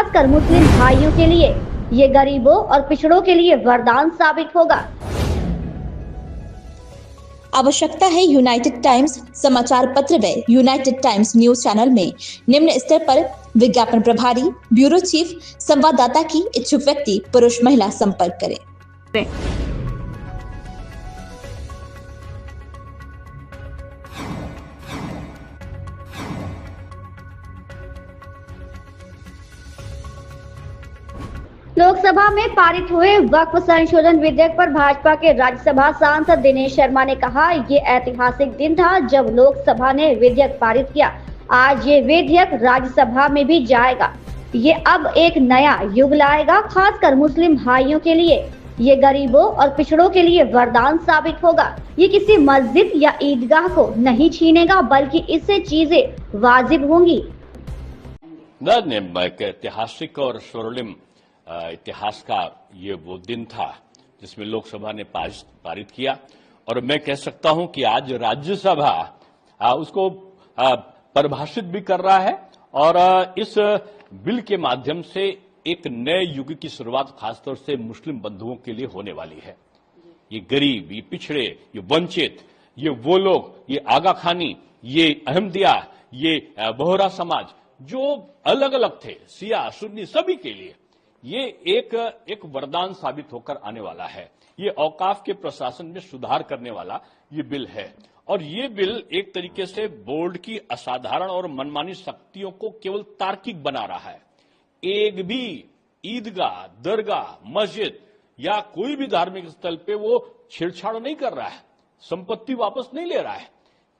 खासकर मुस्लिम भाइयों के लिए ये गरीबों और पिछड़ों के लिए वरदान साबित होगा। आवश्यकता है यूनाइटेड टाइम्स समाचार पत्र व यूनाइटेड टाइम्स न्यूज चैनल में निम्न स्तर पर विज्ञापन प्रभारी, ब्यूरो चीफ, संवाददाता की इच्छुक व्यक्ति पुरुष महिला संपर्क करें। लोकसभा में पारित हुए वक्फ संशोधन विधेयक पर भाजपा के राज्यसभा सांसद दिनेश शर्मा ने कहा, ये ऐतिहासिक दिन था जब लोकसभा ने विधेयक पारित किया। आज ये विधेयक राज्यसभा में भी जाएगा। ये अब एक नया युग लाएगा, खासकर मुस्लिम भाइयों के लिए। ये गरीबों और पिछड़ों के लिए वरदान साबित होगा। ये किसी मस्जिद या ईदगाह को नहीं छीनेगा, बल्कि इससे चीजें वाजिब होंगी। ऐतिहासिक और स्वर्णिम इतिहास का ये वो दिन था जिसमें लोकसभा ने पारित किया, और मैं कह सकता हूं कि आज राज्यसभा उसको परिभाषित भी कर रहा है, और इस बिल के माध्यम से एक नए युग की शुरुआत खासतौर से मुस्लिम बंधुओं के लिए होने वाली है। ये गरीब, ये पिछड़े, ये वंचित, ये वो लोग, ये आगा खानी, ये अहमदिया, ये बोहरा समाज जो अलग अलग थे, सिया सुन्नी, सभी के लिए ये एक वरदान साबित होकर आने वाला है। ये औकाफ के प्रशासन में सुधार करने वाला ये बिल है, और ये बिल एक तरीके से बोर्ड की असाधारण और मनमानी शक्तियों को केवल तार्किक बना रहा है। एक भी ईदगाह, दरगाह, मस्जिद या कोई भी धार्मिक स्थल पे वो छेड़छाड़ नहीं कर रहा है, संपत्ति वापस नहीं ले रहा है,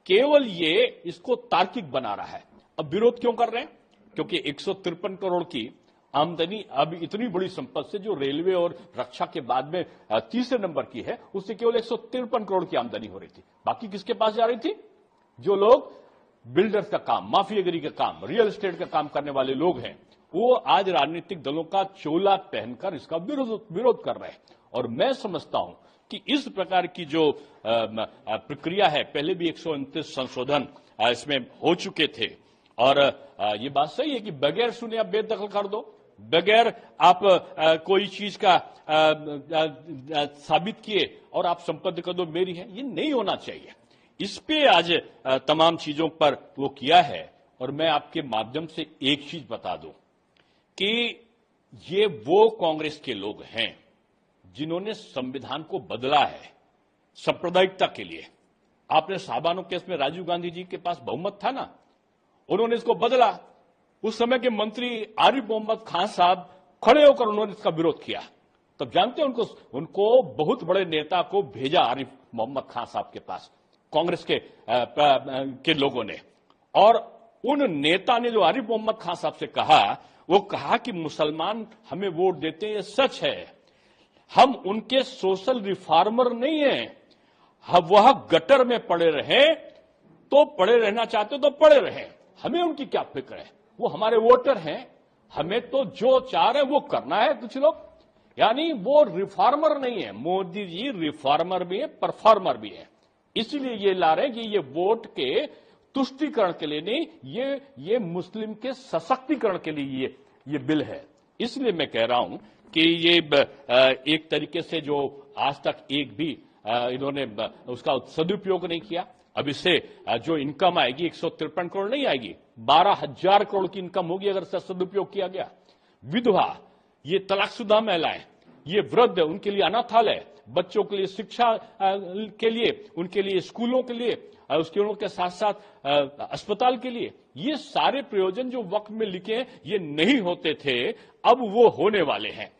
केवल ये इसको तार्किक बना रहा है। अब विरोध क्यों कर रहे हैं? क्योंकि 153 करोड़ की आमदनी अब इतनी बड़ी संपत्ति से जो रेलवे और रक्षा के बाद में तीसरे नंबर की है, उससे केवल 153 करोड़ की आमदनी हो रही थी। बाकी किसके पास जा रही थी? जो लोग बिल्डर्स का काम, माफियागिरी का काम, रियल एस्टेट का काम करने वाले लोग हैं, वो आज राजनीतिक दलों का चोला पहनकर इसका विरोध कर रहे हैं। और मैं समझता हूं कि इस प्रकार की जो प्रक्रिया है, पहले भी 129 संशोधन इसमें हो चुके थे, और ये बात सही है कि बगैर सुने आप बेदखल कर दो, बगैर आप कोई चीज का साबित किए और आप संपत्ति कर दो मेरी है, ये नहीं होना चाहिए। इस पे आज तमाम चीजों पर वो किया है। और मैं आपके माध्यम से एक चीज बता दूं कि ये वो कांग्रेस के लोग हैं जिन्होंने संविधान को बदला है सांप्रदायिकता के लिए। आपने साबानो केस में राजीव गांधी जी के पास बहुमत था ना, उन्होंने इसको बदला। उस समय के मंत्री आरिफ मोहम्मद खान साहब खड़े होकर उन्होंने इसका विरोध किया। तब जानते हैं उनको बहुत बड़े नेता को भेजा आरिफ मोहम्मद खान साहब के पास, कांग्रेस के लोगों ने, और उन नेता ने जो आरिफ मोहम्मद खान साहब से कहा, वो कहा कि मुसलमान हमें वोट देते हैं, ये सच है, हम उनके सोशल रिफॉर्मर नहीं है, हम वह गटर में पड़े रहे तो पड़े रहना चाहते तो पड़े रहे, हमें उनकी क्या फिक्र है, वो हमारे वोटर हैं, हमें तो जो चाह रहे वो करना है। कुछ लोग यानी वो रिफॉर्मर नहीं है, मोदी जी रिफॉर्मर भी है, परफॉर्मर भी है, इसलिए ये ला रहे हैं कि ये वोट के तुष्टीकरण के लिए नहीं, ये मुस्लिम के सशक्तिकरण के लिए ये बिल है। इसलिए मैं कह रहा हूं कि ये एक तरीके से जो आज तक एक भी इन्होंने उसका सदुपयोग नहीं किया। अब इससे जो इनकम आएगी 153 करोड़ नहीं आएगी, 12,000 करोड़ की इनकम होगी अगर इसका सदुपयोग किया गया। विधवा, ये तलाकशुदा महिलाएं, ये वृद्ध, उनके लिए अनाथालय, बच्चों के लिए शिक्षा के लिए, उनके लिए स्कूलों के लिए, उसके के साथ साथ अस्पताल के लिए, ये सारे प्रयोजन जो वक्फ में लिखे हैं ये नहीं होते थे, अब वो होने वाले हैं।